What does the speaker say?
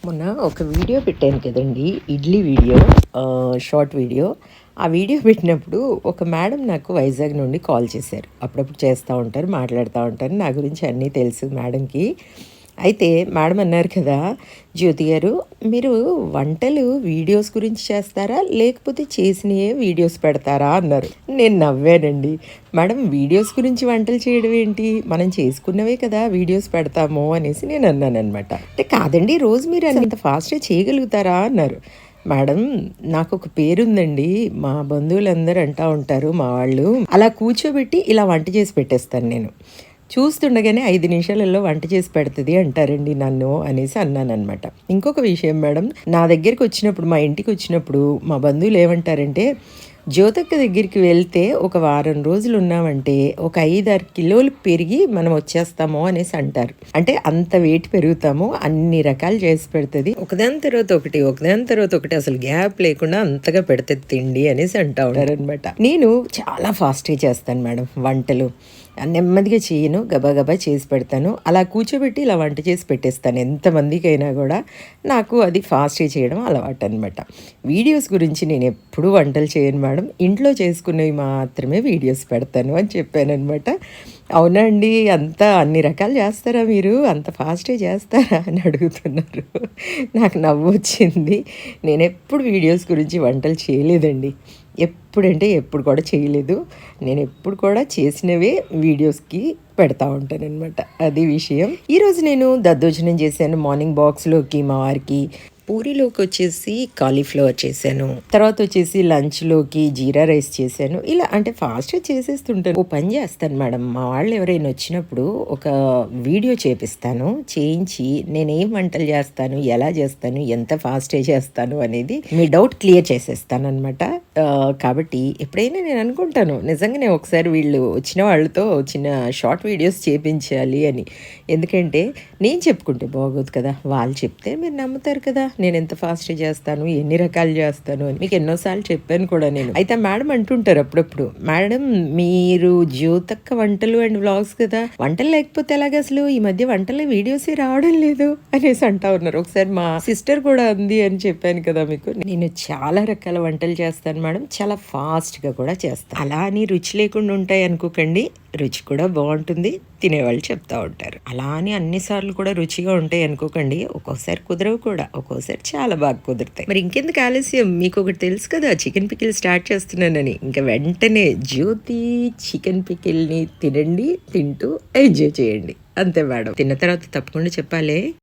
మొన్న ఒక వీడియో పెట్టాను కదండీ! Idli video, short video. ఆ వీడియో పెట్టినప్పుడు ఒక మేడం నాకు వైజాగ్ నుండి కాల్ చేశారు. అప్పుడప్పుడు చేస్తూ ఉంటారు, మాట్లాడుతూ ఉంటారు. నా గురించి అన్నీ తెలుసు మేడంకి. అయితే మేడం అన్నారు కదా, జ్యోతి గారు మీరు వంటలు వీడియోస్ గురించి చేస్తారా? లేకపోతే చేసినయే వీడియోస్ పెడతారా అన్నారు. నేను నవ్వానండి. మేడం వీడియోస్ గురించి వంటలు చేయడం ఏంటి? మనం చేసుకున్నవే కదా వీడియోస్ పెడతాము అనేసి నేను అన్నాననమాట. అంటే కాదండి రోజు మీరు అంత ఫాస్ట్‌గా చేయగలుగుతారా అన్నారు. మేడం నాకొక పేరుందండి. మా బంధువులందరూ అంటా ఉంటారు మా వాళ్ళు. అలా కూర్చోబెట్టి ఇలా వంట చేసి పెట్టేస్తాను నేను. చూస్తుండగానే 5 నిమిషాలలో వంట చేసి పెడతది అంటారండి నన్ను అనేసి అన్నాననమాట. ఇంకొక విషయం మేడం, నా దగ్గరికొచ్చినప్పుడు మా ఇంటికొచ్చినప్పుడు మా బంధువులు ఏమంటారంటే, జ్యోతక్క దగ్గరికి వెళ్తే ఒక వారం రోజులు ఉన్నామంటే ఒక 5, 6 కిలోలు పెరిగి మనం వచ్చేస్తాము అనేసి అంటారు. అంటే అంత వెయిట్ పెరుగుతాము, అన్ని రకాలు చేసి పెడతది. ఒకదాని తర్వాత ఒకటి, ఒకదాని తర్వాత ఒకటి అసలు గ్యాప్ లేకుండా అంతగా పెడతది తిండి అనేసి అంటా ఉంటారనమాట. నేను చాలా ఫాస్ట్‌గా చేస్తాను మేడం వంటలు. నెమ్మదిగా చేయను, గబగబా చేసి పెడతాను. అలా కూర్చోబెట్టి ఇలా వంట చేసి పెట్టేస్తాను ఎంతమందికైనా కూడా. నాకు అది ఫాస్ట్‌గా చేయడం అలవాటనమాట. వీడియోస్ గురించి నేను ఎప్పుడూ వంటలు చేయను మేడం. ఇంట్లో చేసుకునేవి మాత్రమే వీడియోస్ పెడతాను అని చెప్పాననమాట. అవునా అండి, అంతా అన్ని రకాలు చేస్తారా మీరు? అంత ఫాస్ట్‌గా చేస్తారా అని అడుగుతున్నారు. నాకు నవ్వొచ్చింది. నేనెప్పుడు వీడియోస్ గురించి వంటలు చేయలేదండి. ఎప్పుడంటే ఎప్పుడు కూడా చేయలేదు. నేనెప్పుడు కూడా చేసినవే వీడియోస్‌కి పెడతా ఉంటాననమాట. అది విషయం. ఈరోజు నేను దద్దోజనం చేశాను మార్నింగ్ బాక్స్‌లోకి మా వారికి. పూరీలోకి వచ్చేసి కాలీఫ్లవర్ చేశాను. తర్వాత వచ్చేసి లంచ్‌లోకి జీరా రైస్ చేశాను. ఇలా అంటే ఫాస్ట్‌గా చేసేస్తుంటాను. ఓ పని చేస్తాను మేడం, మా వాళ్ళు ఎవరైనా వచ్చినప్పుడు ఒక వీడియో చేపిస్తాను. చేయించి నేనేం వంటలు చేస్తాను, ఎలా చేస్తాను, ఎంత ఫాస్ట్‌గా చేస్తాను అనేది మీ డౌట్ క్లియర్ చేసేస్తాననమాట. కాబట్టి ఎప్పుడైనా నేను అనుకుంటాను నిజంగానే ఒకసారి వీళ్ళు వచ్చిన వాళ్ళతో చిన్న షార్ట్ వీడియోస్ చేపించాలి అని. ఎందుకంటే నేను చెప్పుకుంటే బాగోదు కదా, వాళ్ళు చెప్తే మీరు నమ్ముతారు కదా నేను ఎంత ఫాస్ట్‌గా చేస్తాను, ఎన్ని రకాలు చేస్తాను అని. మీకు ఎన్నోసార్లు చెప్పాను కూడా నేను. అయితే మేడం అంటుంటారు అప్పుడప్పుడు, మేడం మీరు జ్యోతక్క వంటలు అండ్ వ్లాగ్స్ కదా, వంటలు లేకపోతే ఎలాగ అసలు ఈ మధ్య వంటల వీడియోసే రావడం లేదు అనేసి అంటా ఉన్నారు. ఒకసారి మా సిస్టర్ కూడా అంది అని చెప్పాను కదా మీకు. నేను చాలా రకాల వంటలు చేస్తాను మేడం, చాలా ఫాస్ట్‌గా కూడా చేస్తాను. అలా అని రుచి లేకుండా ఉంటాయి అనుకోకండి, రుచి కూడా బాగుంటుంది, తినేవాళ్ళు చెప్తా ఉంటారు. అలా అని అన్నిసార్లు కూడా రుచిగా ఉంటాయి అనుకోకండి, ఒక్కోసారి కుదరవు కూడా, ఒక్కోసారి చాలా బాగా కుదురుతాయి. మరి ఇంకెందుకు ఆలస్యం, మీకు ఒకటి తెలుసు కదా చికెన్ పికిల్ స్టార్ట్ చేస్తున్నానని. ఇంకా వెంటనే జ్యోతి చికెన్ పికిల్ని తినండి, తింటూ ఎంజాయ్ చేయండి. అంతే మేడం. తిన్న తర్వాత తప్పకుండా చెప్పాలి.